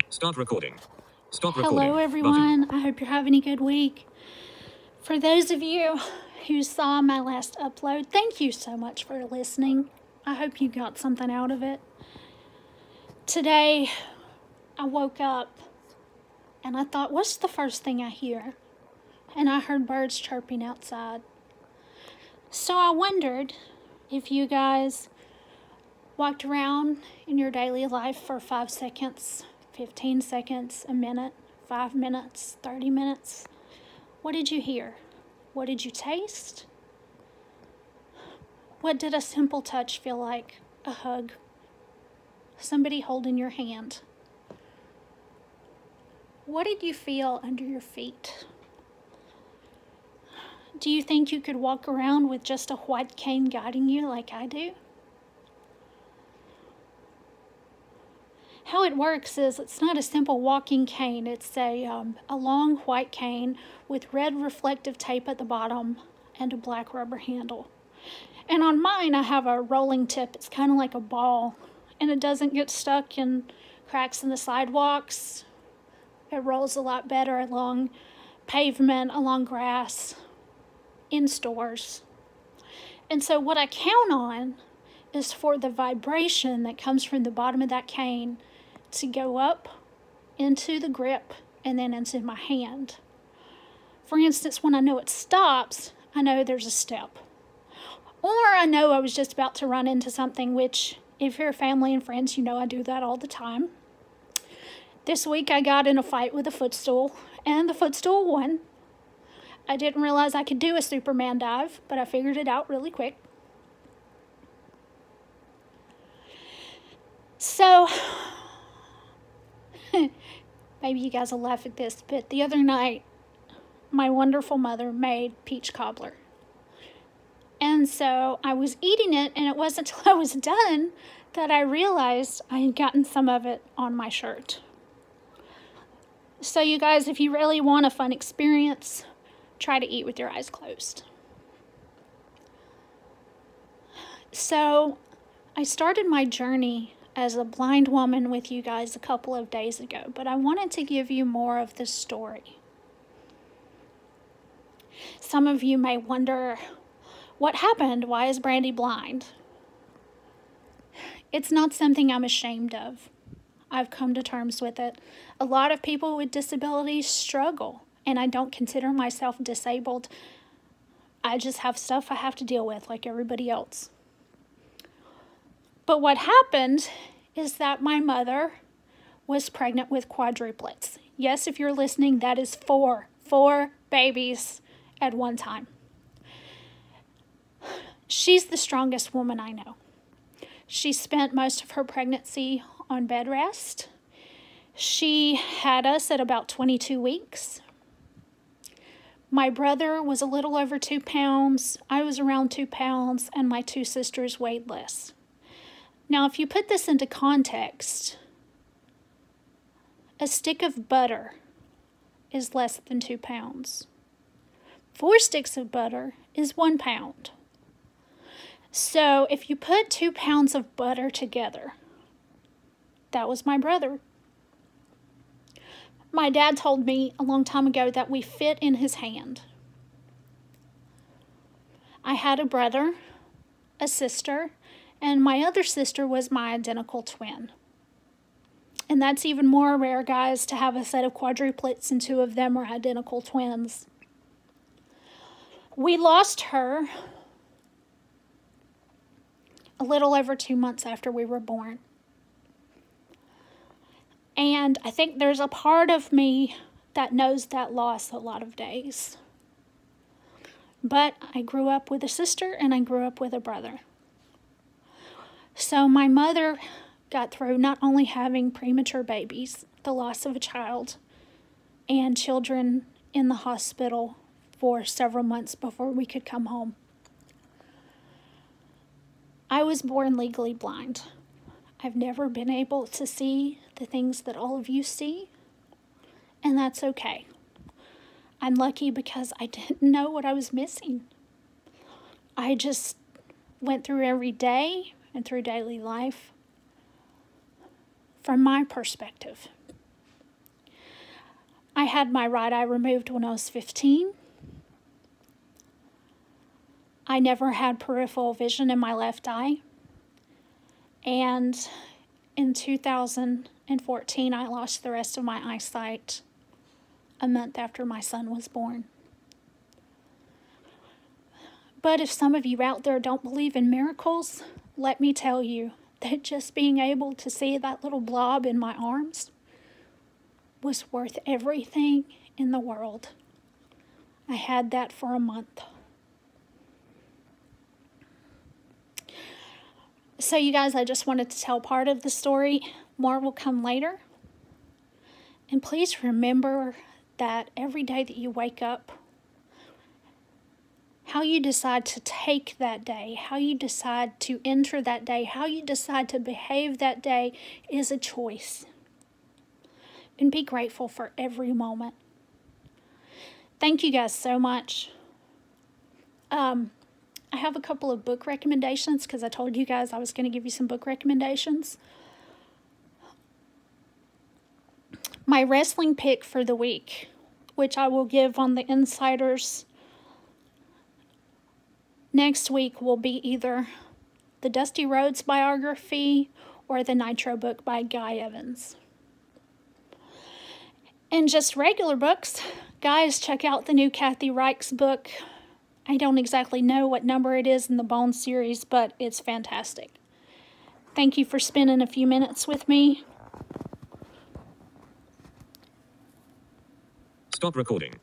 Start recording. Stop Hello, recording. everyone. I hope you're having a good week. For those of you who saw my last upload, thank you so much for listening. I hope you got something out of it. Today, I woke up and I thought, what's the first thing I hear? And I heard birds chirping outside. So I wondered if you guys walked around in your daily life for 5 seconds, 15 seconds, a minute, 5 minutes, 30 minutes. What did you hear? What did you taste? What did a simple touch feel like? A hug? Somebody holding your hand? What did you feel under your feet? Do you think you could walk around with just a white cane guiding you like I do? How it works is it's not a simple walking cane. It's a long white cane with red reflective tape at the bottom and a black rubber handle. And on mine, I have a rolling tip. It's kind of like a ball, and it doesn't get stuck in cracks in the sidewalks. It rolls a lot better along pavement, along grass, in stores. And so what I count on is for the vibration that comes from the bottom of that cane to go up into the grip and then into my hand. For instance, when I know it stops, I know there's a step. Or I know I was just about to run into something, which if you're family and friends, you know I do that all the time. This week I got in a fight with a footstool, and the footstool won. I didn't realize I could do a Superman dive, but I figured it out really quick. So, maybe you guys will laugh at this, but the other night, my wonderful mother made peach cobbler. And so I was eating it, and it wasn't until I was done that I realized I had gotten some of it on my shirt. So you guys, if you really want a fun experience, try to eat with your eyes closed. So I started my journey as a blind woman with you guys a couple of days ago, but I wanted to give you more of the story. Some of you may wonder, what happened? Why is Brandy blind? It's not something I'm ashamed of. I've come to terms with it. A lot of people with disabilities struggle, and I don't consider myself disabled. I just have stuff I have to deal with like everybody else. But what happened is that my mother was pregnant with quadruplets. Yes, if you're listening, that is four babies at one time. She's the strongest woman I know. She spent most of her pregnancy on bed rest. She had us at about 22 weeks. My brother was a little over 2 pounds. I was around 2 pounds, and my 2 sisters weighed less. Now, if you put this into context, a stick of butter is less than 2 pounds. 4 sticks of butter is 1 pound. So if you put 2 pounds of butter together, that was my brother. My dad told me a long time ago that we fit in his hand. I had a brother, a sister, and my other sister was my identical twin. And that's even more rare, guys, to have a set of quadruplets and 2 of them are identical twins. We lost her a little over 2 months after we were born. And I think there's a part of me that knows that loss a lot of days. But I grew up with a sister and I grew up with a brother. So my mother got through not only having premature babies, the loss of a child, and children in the hospital for several months before we could come home. I was born legally blind. I've never been able to see the things that all of you see, and that's okay. I'm lucky because I didn't know what I was missing. I just went through every day and through daily life from my perspective. I had my right eye removed when I was 15. I never had peripheral vision in my left eye. And in 2014, I lost the rest of my eyesight a month after my son was born. But if some of you out there don't believe in miracles, let me tell you that just being able to see that little blob in my arms was worth everything in the world. I had that for a month. So you guys, I just wanted to tell part of the story. More will come later. And please remember that every day that you wake up, how you decide to take that day, how you decide to enter that day, how you decide to behave that day is a choice. And be grateful for every moment. Thank you guys so much. I have a couple of book recommendations because I told you guys I was going to give you some book recommendations. My wrestling pick for the week, which I will give on the Insiders next week, will be either the Dusty Rhodes biography or the Nitro book by Guy Evans. And just regular books, guys, check out the new Kathy Reichs book. I don't exactly know what number it is in the Bone series, but it's fantastic. Thank you for spending a few minutes with me. Stop recording.